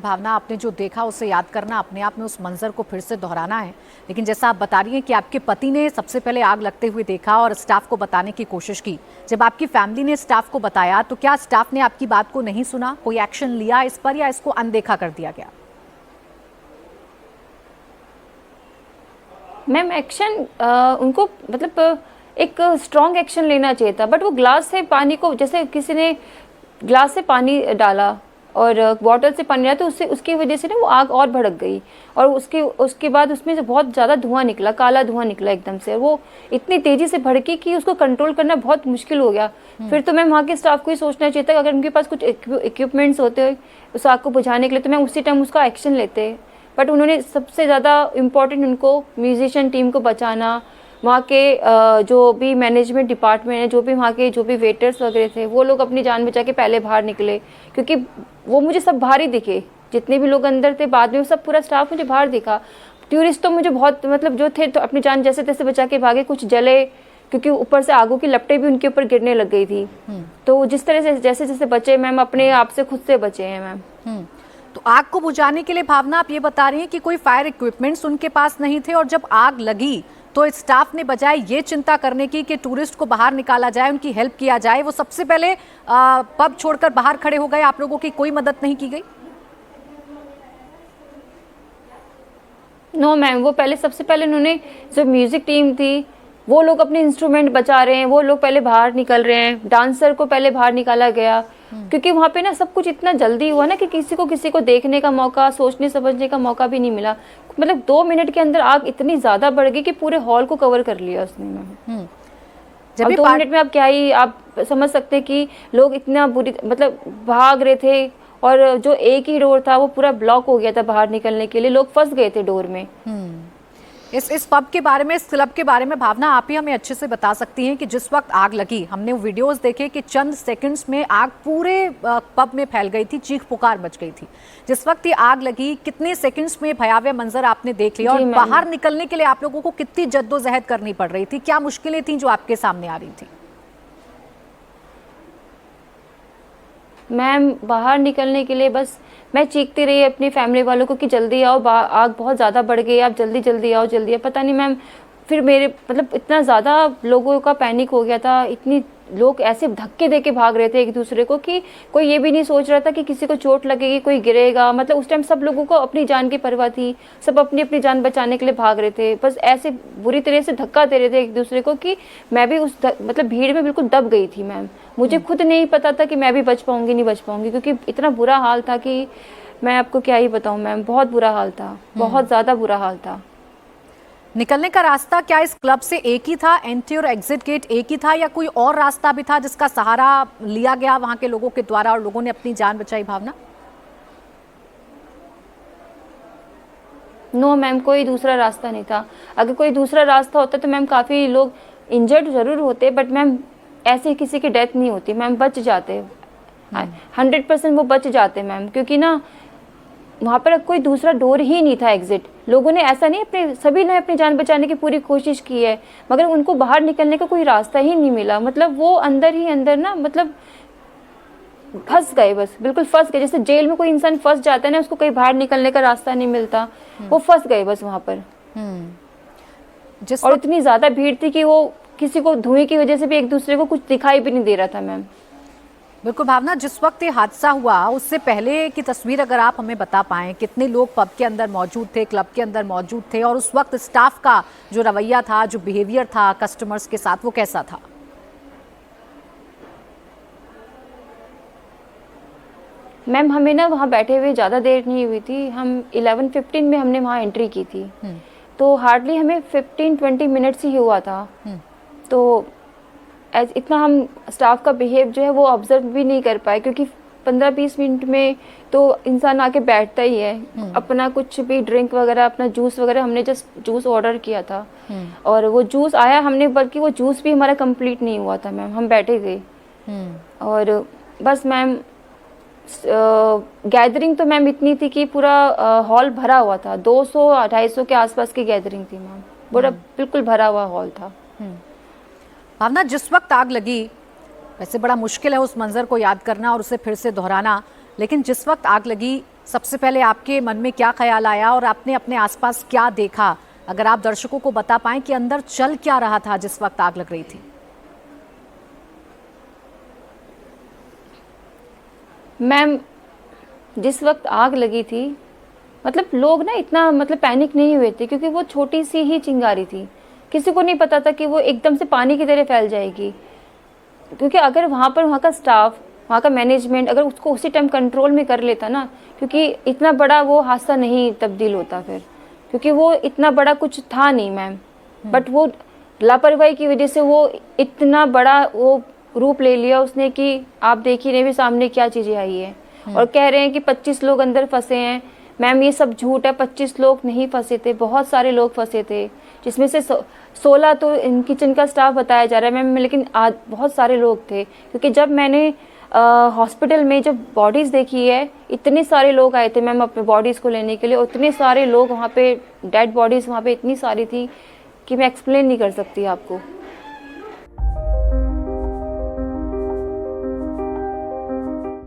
भावना, आपने जो देखा उसे याद करना, अपने आप में उस मंजर को फिर से दोहराना है। लेकिन जैसा आप बता रही हैं कि आपके पति ने सबसे पहले आग लगते हुए देखा और स्टाफ को बताने की कोशिश की। जब आपकी फैमिली ने स्टाफ को बताया तो क्या स्टाफ ने आपकी बात को नहीं सुना, कोई एक्शन लिया इस पर, या इसको अनदेखा कर दिया गया? मैम एक्शन उनको मतलब एक स्ट्रॉन्ग एक्शन लेना चाहिए था, बट वो ग्लास से पानी को, जैसे किसी ने ग्लास से पानी डाला और बॉटल से पानी डाला तो उससे उसकी वजह से ना वो आग और भड़क गई और उसके बाद उसमें से बहुत ज़्यादा धुआं निकला, काला धुआं निकला एकदम से। वो इतनी तेज़ी से भड़की कि उसको कंट्रोल करना बहुत मुश्किल हो गया। फिर तो मैम वहाँ के स्टाफ को ही सोचना चाहिए था कि अगर उनके पास कुछ इक्विपमेंट्स होते उस आग को बुझाने के लिए तो मैम उसी टाइम उसका एक्शन लेते। बट उन्होंने सबसे ज़्यादा इम्पोर्टेंट उनको म्यूजिशियन टीम को बचाना, वहाँ के जो भी मैनेजमेंट डिपार्टमेंट है, जो भी वेटर्स वगैरह थे, वो लोग अपनी जान बचा के पहले बाहर निकले, क्योंकि वो मुझे सब बाहर ही दिखे, जितने भी लोग अंदर थे बाद में वो सब पूरा स्टाफ मुझे बाहर दिखा। टूरिस्ट तो मुझे बहुत मतलब जो थे तो अपनी जान जैसे तैसे बचा के भागे, कुछ जले क्योंकि ऊपर से आगों की लपटें भी उनके ऊपर गिरने लग गई थी। तो जिस तरह से जैसे जैसे बचे मैम, अपने आप से खुद से बचे हैं मैम। तो आग को बुझाने के लिए भावना आप ये बता रही हैं कि कोई फायर इक्विपमेंट्स उनके पास नहीं थे, और जब आग लगी तो स्टाफ ने बजाय ये चिंता करने की कि टूरिस्ट को बाहर निकाला जाए, उनकी हेल्प किया जाए, वो सबसे पहले पब छोड़कर बाहर खड़े हो गए। आप लोगों की कोई मदद नहीं की गई? नो मैम, वो पहले सबसे पहले उन्होंने, जो म्यूजिक टीम थी वो लोग अपने इंस्ट्रूमेंट बचा रहे हैं, वो लोग पहले बाहर निकल रहे हैं, डांसर को पहले बाहर निकाला गया, क्योंकि वहाँ पे ना सब कुछ इतना जल्दी हुआ ना कि किसी को देखने का मौका, सोचने समझने का मौका भी नहीं मिला। मतलब 2 मिनट के अंदर आग इतनी ज्यादा बढ़ गई कि पूरे हॉल को कवर कर लिया उसने मैम। जब 2 मिनट में आप क्या ही आप समझ सकते हैं कि लोग इतना बुरी मतलब भाग रहे थे, और जो एक ही डोर था वो पूरा ब्लॉक हो गया था बाहर निकलने के लिए, लोग फंस गए थे डोर में। इस पब के बारे में, इस क्लब के बारे में भावना आप ही हमें अच्छे से बता सकती हैं कि जिस वक्त आग लगी, हमने वीडियोस देखे कि चंद सेकंड्स में आग पूरे पब में फैल गई थी, चीख पुकार मच गई थी। जिस वक्त ये आग लगी, कितने सेकंड्स में भयावह मंजर आपने देख लिया, और बाहर निकलने के लिए आप लोगों को कितनी जद्दोजहद करनी पड़ रही थी? क्या मुश्किलें थी जो आपके सामने आ रही थी? मैम बाहर निकलने के लिए बस मैं चीखती रही अपनी फैमिली वालों को कि जल्दी आओ, आग बहुत ज़्यादा बढ़ गई, आप जल्दी जल्दी आओ, जल्दी आओ। पता नहीं मैम, फिर मेरे मतलब इतना ज़्यादा लोगों का पैनिक हो गया था, इतनी लोग ऐसे धक्के दे के भाग रहे थे एक दूसरे को कि कोई ये भी नहीं सोच रहा था कि किसी को चोट लगेगी, कोई गिरेगा। मतलब उस टाइम सब लोगों को अपनी जान की परवाह थी, सब अपनी अपनी जान बचाने के लिए भाग रहे थे। बस ऐसे बुरी तरह से धक्का दे रहे थे एक दूसरे को कि मैं भी उस मतलब भीड़ में बिल्कुल दब गई थी मैम। मुझे खुद नहीं पता था कि मैं भी बच पाऊंगी नहीं बच पाऊंगी, क्योंकि इतना बुरा हाल था कि मैं आपको क्या ही बताऊं मैम, बहुत बुरा हाल था, बहुत ज़्यादा बुरा हाल था। निकलने का रास्ता क्या इस क्लब से एक ही था? एंट्री और एग्जिट गेट एक ही था, या कोई और रास्ता भी था जिसका सहारा लिया गया वहां के लोगों के द्वारा और लोगों ने अपनी जान बचाई? भावना, नो मैम, कोई दूसरा रास्ता नहीं था। अगर कोई दूसरा रास्ता होता तो मैम काफ़ी लोग इंजर्ड जरूर होते, बट मैम ऐसे किसी की डेथ नहीं होती मैम, बच जाते 100% वो बच जाते मैम, क्योंकि ना वहाँ पर कोई दूसरा डोर ही नहीं था एग्जिट। लोगों ने ऐसा नहीं, सभी ने अपनी जान बचाने की पूरी कोशिश की है, मगर उनको बाहर निकलने का कोई रास्ता ही नहीं मिला। मतलब वो अंदर ही अंदर ना मतलब फंस गए, बस बिल्कुल फंस गए। जैसे जेल में कोई इंसान फंस जाता है ना, उसको कहीं बाहर निकलने का रास्ता नहीं मिलता, वो फंस गए बस वहाँ पर। और इतनी ज्यादा भीड़ थी कि वो किसी को धुएं की वजह से भी एक दूसरे को कुछ दिखाई भी नहीं दे रहा था मैम। बिल्कुल भावना, जिस वक्त ये हादसा हुआ उससे पहले की तस्वीर अगर आप हमें बता पाएं, कितने लोग पब के अंदर मौजूद थे, क्लब के अंदर मौजूद थे, और उस वक्त स्टाफ का जो रवैया था, जो बिहेवियर था कस्टमर्स के साथ, वो कैसा था? मैम हमें ना वहाँ बैठे हुए ज़्यादा देर नहीं हुई थी, हम 11:15 में हमने वहाँ एंट्री की थी, तो हार्डली हमें 15-20 मिनट्स ही हुआ था। तो इतना हम स्टाफ का बिहेव जो है वो ऑब्जर्व भी नहीं कर पाए, क्योंकि 15-20 मिनट में तो इंसान आके बैठता ही है। अपना कुछ भी ड्रिंक वगैरह, अपना जूस वगैरह, हमने जस्ट जूस ऑर्डर किया था और वो जूस आया, हमने बल्कि वो जूस भी हमारा कंप्लीट नहीं हुआ था मैम, हम बैठे थे। और बस मैम गैदरिंग तो मैम इतनी थी कि पूरा हॉल भरा हुआ था, 200-250 के आसपास की गैदरिंग थी मैम, पूरा बिल्कुल भरा हुआ हॉल था। भावना, जिस वक्त आग लगी, वैसे बड़ा मुश्किल है उस मंजर को याद करना और उसे फिर से दोहराना, लेकिन जिस वक्त आग लगी सबसे पहले आपके मन में क्या ख्याल आया और आपने अपने आसपास क्या देखा? अगर आप दर्शकों को बता पाएं कि अंदर चल क्या रहा था जिस वक्त आग लग रही थी। मैम, जिस वक्त आग लगी थी, मतलब लोग ना इतना मतलब पैनिक नहीं हुए थे, क्योंकि वो छोटी सी ही चिंगारी थी। किसी को नहीं पता था कि वो एकदम से पानी की तरह फैल जाएगी। क्योंकि अगर वहाँ का स्टाफ, वहाँ का मैनेजमेंट अगर उसको उसी टाइम कंट्रोल में कर लेता ना, क्योंकि इतना बड़ा वो हादसा नहीं तब्दील होता फिर, क्योंकि वो इतना बड़ा कुछ था नहीं मैम। बट वो लापरवाही की वजह से वो इतना बड़ा वो रूप ले लिया उसने कि आप देख ही रहे भी सामने क्या चीज़ें आई है। और कह रहे हैं कि 25 लोग अंदर फंसे हैं। मैम, ये सब झूठ है। 25 लोग नहीं फंसे थे, बहुत सारे लोग फंसे थे, जिसमें से 16 तो इन किचन का स्टाफ बताया जा रहा है मैम, लेकिन आज बहुत सारे लोग थे। क्योंकि जब मैंने हॉस्पिटल में जब बॉडीज़ देखी है, इतने सारे लोग आए थे मैम अपने बॉडीज़ को लेने के लिए, उतने सारे लोग वहाँ पे, डेड बॉडीज़ वहाँ पे इतनी सारी थी कि मैं एक्सप्लेन नहीं कर सकती आपको।